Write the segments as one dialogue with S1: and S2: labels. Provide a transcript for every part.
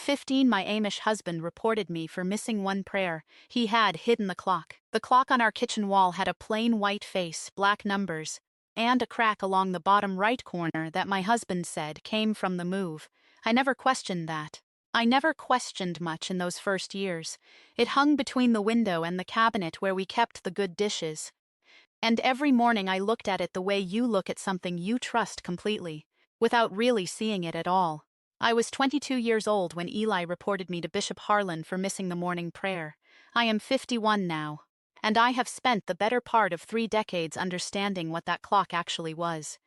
S1: 15 My Amish husband reported me for missing one prayer. He had hidden the clock. The clock on our kitchen wall had a plain white face, black numbers, and a crack along the bottom right corner that my husband said came from the move. I never questioned that. I never questioned much in those first years. It hung between the window and the cabinet where we kept the good dishes. And every morning I looked at it the way you look at something you trust completely, without really seeing it at all. I was 22 years old when Eli reported me to Bishop Harlan for missing the morning prayer. I am 51 now, and I have spent the better part of 3 decades understanding what that clock actually was.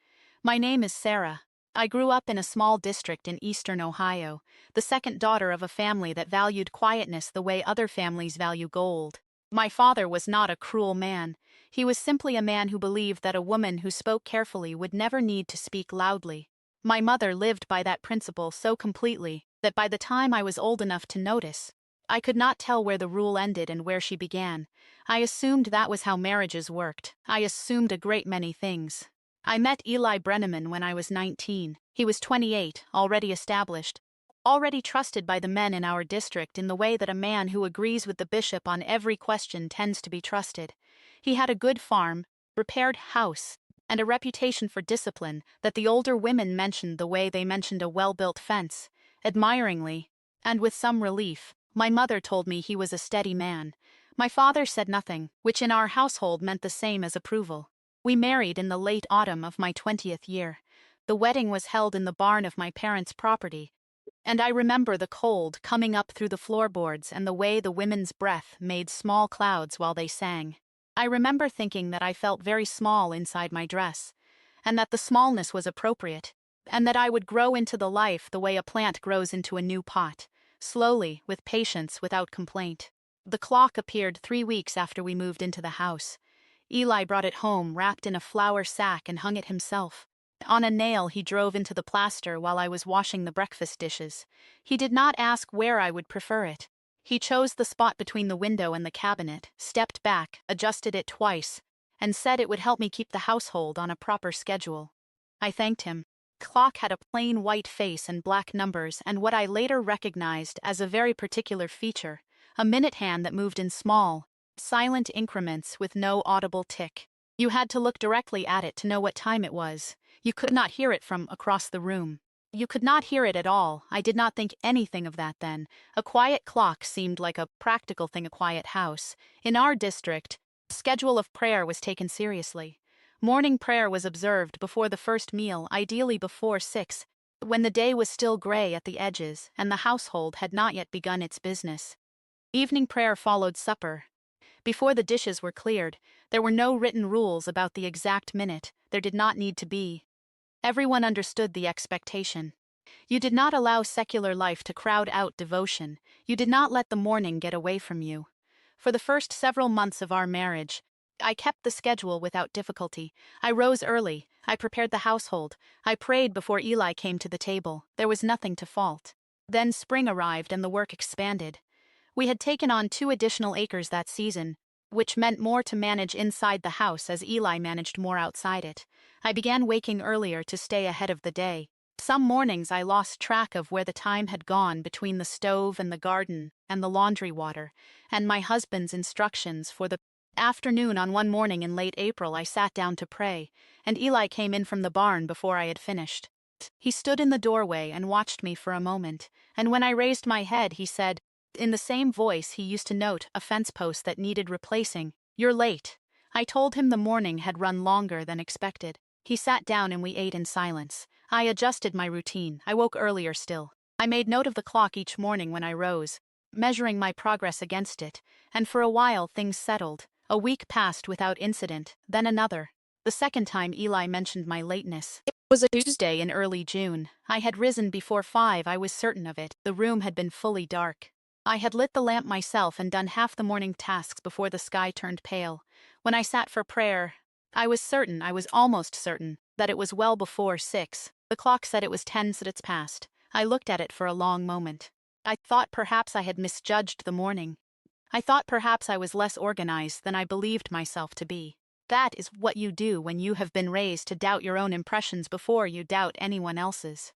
S1: My name is Sarah. I grew up in a small district in eastern Ohio, the second daughter of a family that valued quietness the way other families value gold. My father was not a cruel man. He was simply a man who believed that a woman who spoke carefully would never need to speak loudly. My mother lived by that principle so completely that by the time I was old enough to notice, I could not tell where the rule ended and where she began. I assumed that was how marriages worked. I assumed a great many things. I met Eli Brenneman when I was 19. He was 28, already established, already trusted by the men in our district in the way that a man who agrees with the bishop on every question tends to be trusted. He had a good farm, repaired house, and a reputation for discipline that the older women mentioned the way they mentioned a well-built fence, admiringly, and with some relief. My mother told me he was a steady man. My father said nothing, which in our household meant the same as approval. We married in the late autumn of my 20th year. The wedding was held in the barn of my parents' property, and I remember the cold coming up through the floorboards and the way the women's breath made small clouds while they sang. I remember thinking that I felt very small inside my dress, and that the smallness was appropriate, and that I would grow into the life the way a plant grows into a new pot, slowly, with patience, without complaint. The clock appeared 3 weeks after we moved into the house. Eli brought it home wrapped in a flour sack and hung it himself. On a nail he drove into the plaster while I was washing the breakfast dishes. He did not ask where I would prefer it. He chose the spot between the window and the cabinet, stepped back, adjusted it twice, and said it would help me keep the household on a proper schedule. I thanked him. The clock had a plain white face and black numbers and what I later recognized as a very particular feature, a minute hand that moved in small, silent increments with no audible tick. You had to look directly at it to know what time it was. You could not hear it from across the room. You could not hear it at all. I did not think anything of that then. A quiet clock seemed like a practical thing, a quiet house. In our district, the schedule of prayer was taken seriously. Morning prayer was observed before the first meal, ideally before 6, when the day was still gray at the edges and the household had not yet begun its business. Evening prayer followed supper. Before the dishes were cleared, there were no written rules about the exact minute. There did not need to be. Everyone understood the expectation. You did not allow secular life to crowd out devotion. You did not let the morning get away from you. For the first several months of our marriage, I kept the schedule without difficulty. I rose early. I prepared the household. I prayed before Eli came to the table. There was nothing to fault. Then spring arrived and the work expanded. We had taken on 2 additional acres that season, which meant more to manage inside the house as Eli managed more outside it. I began waking earlier to stay ahead of the day. Some mornings I lost track of where the time had gone between the stove and the garden and the laundry water, and my husband's instructions for the afternoon. On one morning in late April I sat down to pray, and Eli came in from the barn before I had finished. He stood in the doorway and watched me for a moment, and when I raised my head he said, in the same voice he used to note a fence post that needed replacing, "You're late." I told him the morning had run longer than expected. He sat down and we ate in silence. I adjusted my routine. I woke earlier still. I made note of the clock each morning when I rose, measuring my progress against it, and for a while things settled. A week passed without incident, then another. The second time Eli mentioned my lateness. It was a Tuesday in early June. I had risen before 5, I was certain of it. The room had been fully dark. I had lit the lamp myself and done half the morning tasks before the sky turned pale. When I sat for prayer, I was almost certain, that it was well before 6. The clock said it was 10 minutes past. I looked at it for a long moment. I thought perhaps I had misjudged the morning. I thought perhaps I was less organized than I believed myself to be. That is what you do when you have been raised to doubt your own impressions before you doubt anyone else's.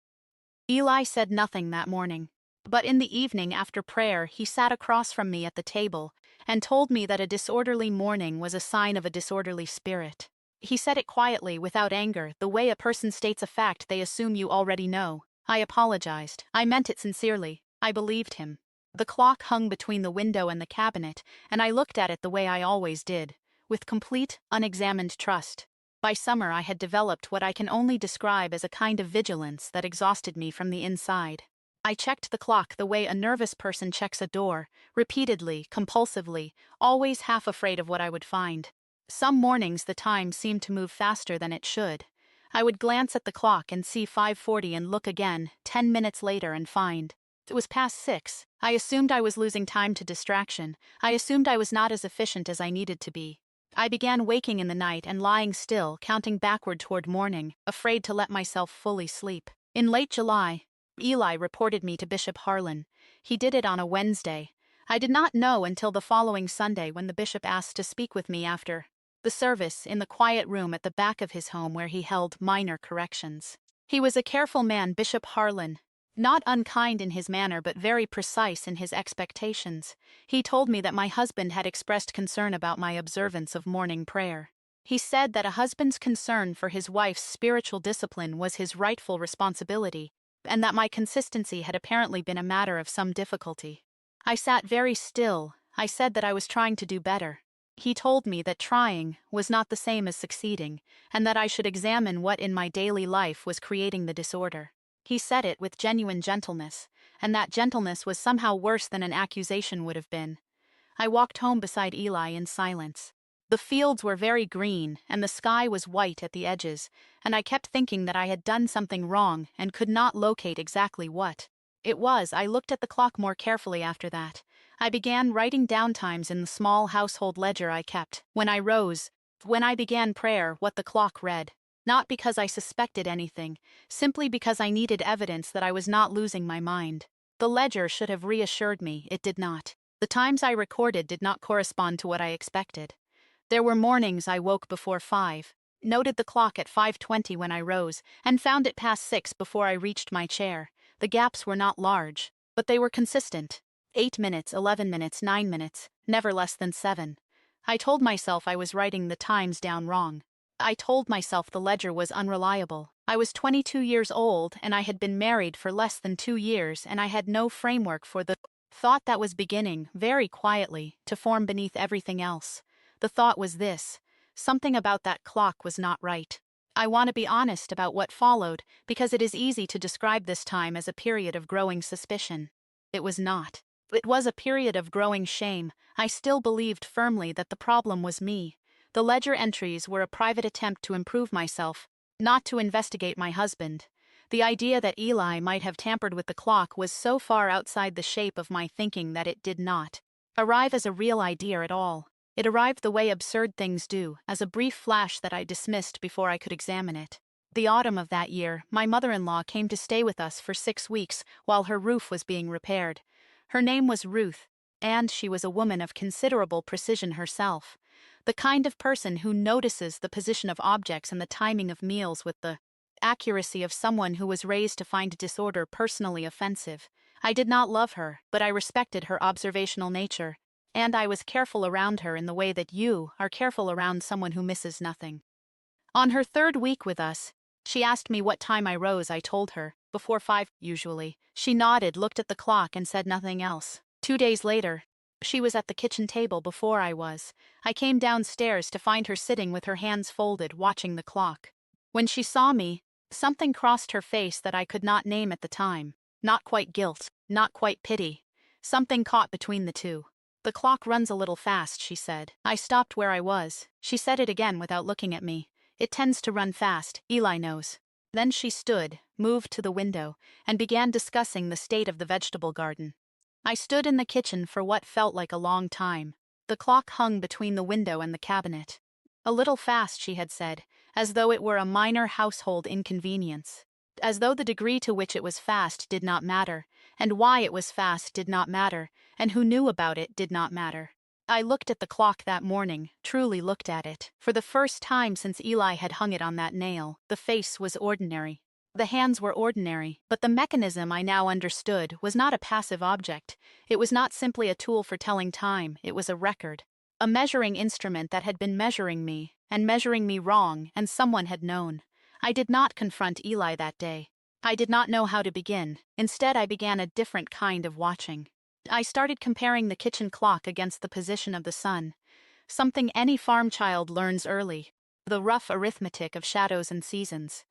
S1: Eli said nothing that morning. But in the evening after prayer, he sat across from me at the table and told me that a disorderly morning was a sign of a disorderly spirit. He said it quietly, without anger, the way a person states a fact they assume you already know. I apologized. I meant it sincerely. I believed him. The clock hung between the window and the cabinet, and I looked at it the way I always did, with complete, unexamined trust. By summer I had developed what I can only describe as a kind of vigilance that exhausted me from the inside. I checked the clock the way a nervous person checks a door, repeatedly, compulsively, always half afraid of what I would find. Some mornings the time seemed to move faster than it should. I would glance at the clock and see 5:40 and look again, 10 minutes later, and find it was past 6. I assumed I was losing time to distraction. I assumed I was not as efficient as I needed to be. I began waking in the night and lying still, counting backward toward morning, afraid to let myself fully sleep. In late July, Eli reported me to Bishop Harlan. He did it on a Wednesday. I did not know until the following Sunday when the bishop asked to speak with me after the service in the quiet room at the back of his home where he held minor corrections. He was a careful man, Bishop Harlan. Not unkind in his manner but very precise in his expectations. He told me that my husband had expressed concern about my observance of morning prayer. He said that a husband's concern for his wife's spiritual discipline was his rightful responsibility, and that my consistency had apparently been a matter of some difficulty. I sat very still. I said that I was trying to do better. He told me that trying was not the same as succeeding, and that I should examine what in my daily life was creating the disorder. He said it with genuine gentleness, and that gentleness was somehow worse than an accusation would have been. I walked home beside Eli in silence. The fields were very green, and the sky was white at the edges, and I kept thinking that I had done something wrong and could not locate exactly what it was. I looked at the clock more carefully after that. I began writing down times in the small household ledger I kept. When I rose, when I began prayer, what the clock read. Not because I suspected anything, simply because I needed evidence that I was not losing my mind. The ledger should have reassured me, it did not. The times I recorded did not correspond to what I expected. There were mornings I woke before 5, noted the clock at 5:20 when I rose, and found it past 6 before I reached my chair. The gaps were not large, but they were consistent. 8 minutes, 11 minutes, 9 minutes, never less than 7. I told myself I was writing the times down wrong. I told myself the ledger was unreliable. I was 22 years old, and I had been married for less than 2 years, and I had no framework for the thought that was beginning, very quietly, to form beneath everything else. The thought was this: something about that clock was not right. I want to be honest about what followed, because it is easy to describe this time as a period of growing suspicion. It was not. It was a period of growing shame. I still believed firmly that the problem was me. The ledger entries were a private attempt to improve myself, not to investigate my husband. The idea that Eli might have tampered with the clock was so far outside the shape of my thinking that it did not arrive as a real idea at all. It arrived the way absurd things do, as a brief flash that I dismissed before I could examine it. The autumn of that year, my mother-in-law came to stay with us for 6 weeks while her roof was being repaired. Her name was Ruth, and she was a woman of considerable precision herself. The kind of person who notices the position of objects and the timing of meals with the accuracy of someone who was raised to find disorder personally offensive. I did not love her, but I respected her observational nature, and I was careful around her in the way that you are careful around someone who misses nothing. On her 3rd week with us, she asked me what time I rose. I told her, before 5, usually. She nodded, looked at the clock, and said nothing else. 2 days later, she was at the kitchen table before I was. I came downstairs to find her sitting with her hands folded, watching the clock. When she saw me, something crossed her face that I could not name at the time. Not quite guilt, not quite pity. Something caught between the two. The clock runs a little fast, she said. I stopped where I was. She said it again without looking at me. It tends to run fast, Eli knows. Then she stood, moved to the window, and began discussing the state of the vegetable garden. I stood in the kitchen for what felt like a long time. The clock hung between the window and the cabinet. A little fast, she had said, as though it were a minor household inconvenience. As though the degree to which it was fast did not matter, and why it was fast did not matter, and who knew about it did not matter. I looked at the clock that morning, truly looked at it. For the first time since Eli had hung it on that nail, the face was ordinary. The hands were ordinary, but the mechanism I now understood was not a passive object. It was not simply a tool for telling time, it was a record. A measuring instrument that had been measuring me, and measuring me wrong, and someone had known. I did not confront Eli that day. I did not know how to begin. Instead, I began a different kind of watching. I started comparing the kitchen clock against the position of the sun. Something any farm child learns early. The rough arithmetic of shadows and seasons.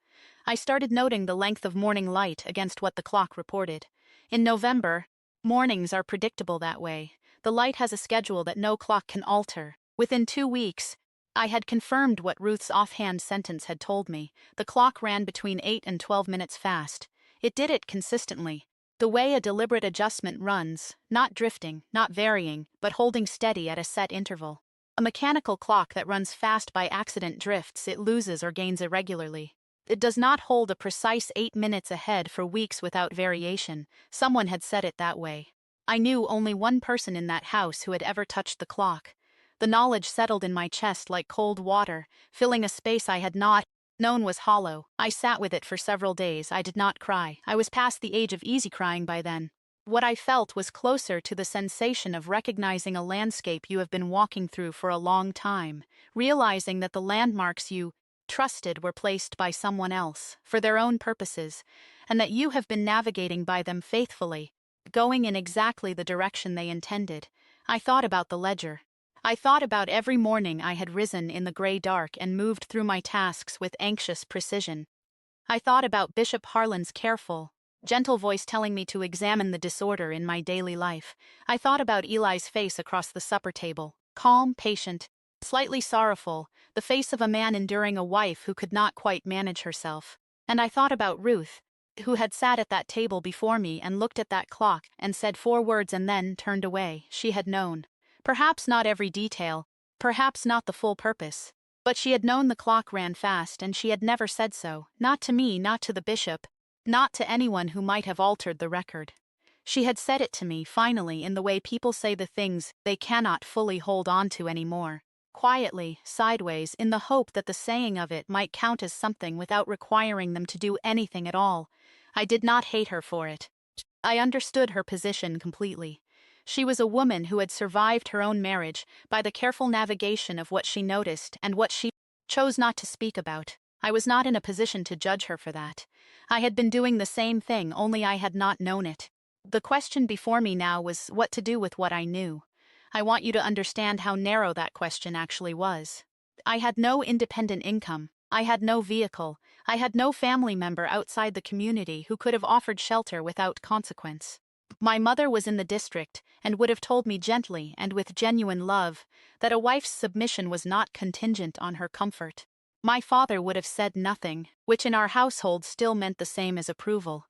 S1: I started noting the length of morning light against what the clock reported. In November, mornings are predictable that way. The light has a schedule that no clock can alter. Within 2 weeks, I had confirmed what Ruth's offhand sentence had told me. The clock ran between 8 and 12 minutes fast. It did it consistently. The way a deliberate adjustment runs, not drifting, not varying, but holding steady at a set interval. A mechanical clock that runs fast by accident drifts, it loses or gains irregularly. It does not hold a precise 8 minutes ahead for weeks without variation. Someone had said it that way. I knew only one person in that house who had ever touched the clock. The knowledge settled in my chest like cold water, filling a space I had not known was hollow. I sat with it for several days. I did not cry. I was past the age of easy crying by then. What I felt was closer to the sensation of recognizing a landscape you have been walking through for a long time, realizing that the landmarks you trusted were placed by someone else, for their own purposes, and that you have been navigating by them faithfully, going in exactly the direction they intended. I thought about the ledger. I thought about every morning I had risen in the gray dark and moved through my tasks with anxious precision. I thought about Bishop Harlan's careful, gentle voice telling me to examine the disorder in my daily life. I thought about Eli's face across the supper table, calm, patient, slightly sorrowful, the face of a man enduring a wife who could not quite manage herself. And I thought about Ruth, who had sat at that table before me and looked at that clock and said 4 words and then turned away. She had known. Perhaps not every detail, perhaps not the full purpose, but she had known the clock ran fast and she had never said so, not to me, not to the bishop, not to anyone who might have altered the record. She had said it to me, finally, in the way people say the things they cannot fully hold on to anymore. Quietly, sideways, in the hope that the saying of it might count as something without requiring them to do anything at all. I did not hate her for it. I understood her position completely. She was a woman who had survived her own marriage by the careful navigation of what she noticed and what she chose not to speak about. I was not in a position to judge her for that. I had been doing the same thing, only I had not known it. The question before me now was what to do with what I knew. I want you to understand how narrow that question actually was. I had no independent income. I had no vehicle. I had no family member outside the community who could have offered shelter without consequence. My mother was in the district and would have told me gently and with genuine love that a wife's submission was not contingent on her comfort. My father would have said nothing, which in our household still meant the same as approval.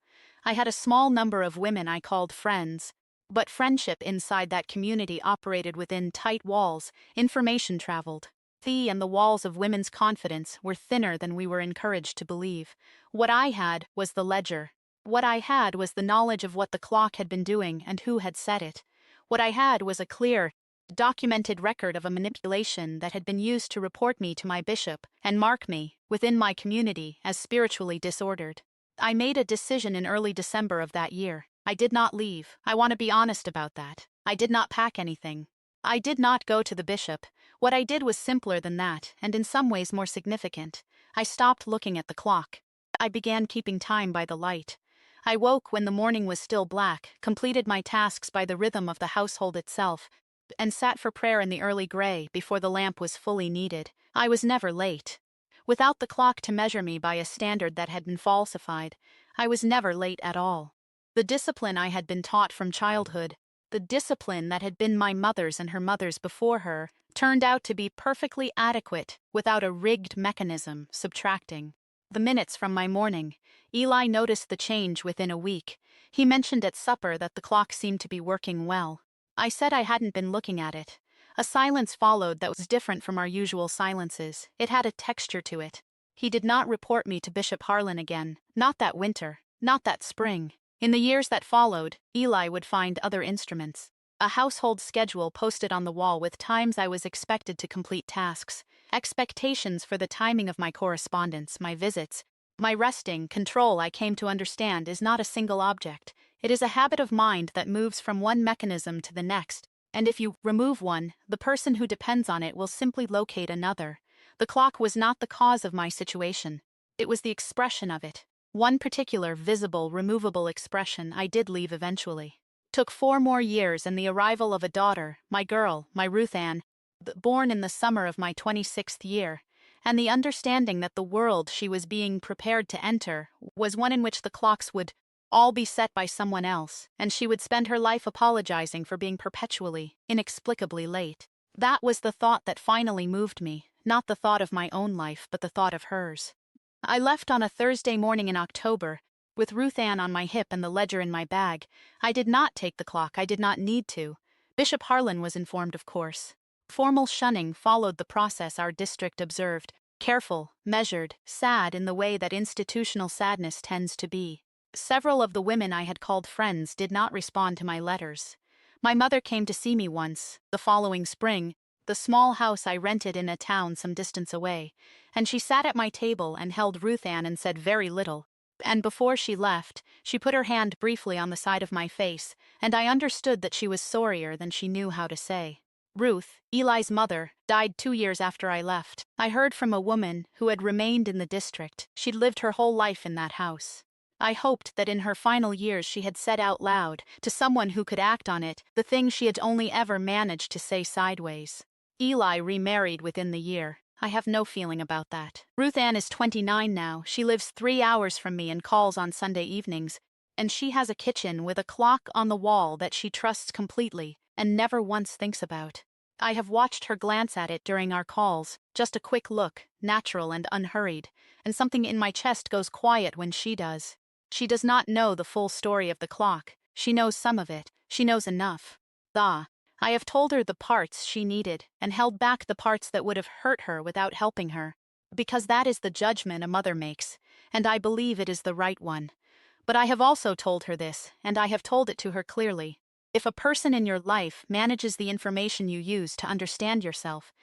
S1: I had a small number of women I called friends, but friendship inside that community operated within tight walls. Information traveled. And the walls of women's confidence were thinner than we were encouraged to believe. What I had was the ledger. What I had was the knowledge of what the clock had been doing and who had set it. What I had was a clear, documented record of a manipulation that had been used to report me to my bishop and mark me, within my community, as spiritually disordered. I made a decision in early December of that year. I did not leave. I want to be honest about that. I did not pack anything. I did not go to the bishop. What I did was simpler than that, and in some ways more significant. I stopped looking at the clock. I began keeping time by the light. I woke when the morning was still black, completed my tasks by the rhythm of the household itself, and sat for prayer in the early gray before the lamp was fully needed. I was never late. Without the clock to measure me by a standard that had been falsified, I was never late at all. The discipline I had been taught from childhood, the discipline that had been my mother's and her mother's before her, turned out to be perfectly adequate without a rigged mechanism subtracting. The minutes from my morning, Eli noticed the change within a week. He mentioned at supper that the clock seemed to be working well. I said I hadn't been looking at it. A silence followed that was different from our usual silences. It had a texture to it. He did not report me to Bishop Harlan again. Not that winter. Not that spring. In the years that followed, Eli would find other instruments. A household schedule posted on the wall with times I was expected to complete tasks, expectations for the timing of my correspondence, my visits, My resting control, I came to understand, is not a single object. It is a habit of mind that moves from one mechanism to the next, and if you remove one, the person who depends on it will simply locate another. The clock was not the cause of my situation. It was the expression of it. One particular, visible, removable expression I did leave eventually. Took 4 more years and the arrival of a daughter, my girl, my Ruth Ann, born in the summer of my 26th year, and the understanding that the world she was being prepared to enter was one in which the clocks would all be set by someone else, and she would spend her life apologizing for being perpetually, inexplicably late. That was the thought that finally moved me, not the thought of my own life, but the thought of hers. I left on a Thursday morning in October, with Ruth Ann on my hip and the ledger in my bag. I did not take the clock, I did not need to. Bishop Harlan was informed, of course. Formal shunning followed the process our district observed, careful, measured, sad in the way that institutional sadness tends to be. Several of the women I had called friends did not respond to my letters. My mother came to see me once, the following spring, the small house I rented in a town some distance away, and she sat at my table and held Ruth Ann and said very little. And before she left, she put her hand briefly on the side of my face, and I understood that she was sorrier than she knew how to say. Ruth, Eli's mother, died 2 years after I left. I heard from a woman who had remained in the district. She'd lived her whole life in that house. I hoped that in her final years she had said out loud, to someone who could act on it, the things she had only ever managed to say sideways. Eli remarried within the year. I have no feeling about that. Ruth Ann is 29 now. She lives 3 hours from me and calls on Sunday evenings, and she has a kitchen with a clock on the wall that she trusts completely and never once thinks about. I have watched her glance at it during our calls, just a quick look, natural and unhurried, and something in my chest goes quiet when she does. She does not know the full story of the clock. She knows some of it. She knows enough. I have told her the parts she needed and held back the parts that would have hurt her without helping her, because that is the judgment a mother makes, and I believe it is the right one. But I have also told her this, and I have told it to her clearly. If a person in your life manages the information you use to understand yourself,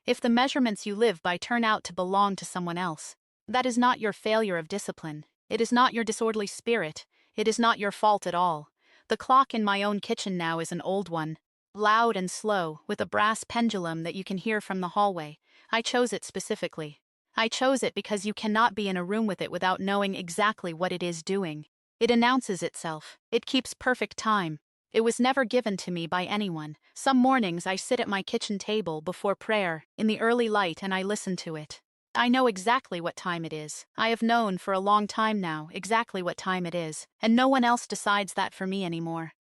S1: if the measurements you live by turn out to belong to someone else, that is not your failure of discipline. It is not your disorderly spirit. It is not your fault at all. The clock in my own kitchen now is an old one, loud and slow, with a brass pendulum that you can hear from the hallway. I chose it specifically. I chose it because you cannot be in a room with it without knowing exactly what it is doing. It announces itself. It keeps perfect time. It was never given to me by anyone. Some mornings I sit at my kitchen table before prayer, in the early light, and I listen to it. I know exactly what time it is. I have known for a long time now exactly what time it is, and no one else decides that for me anymore.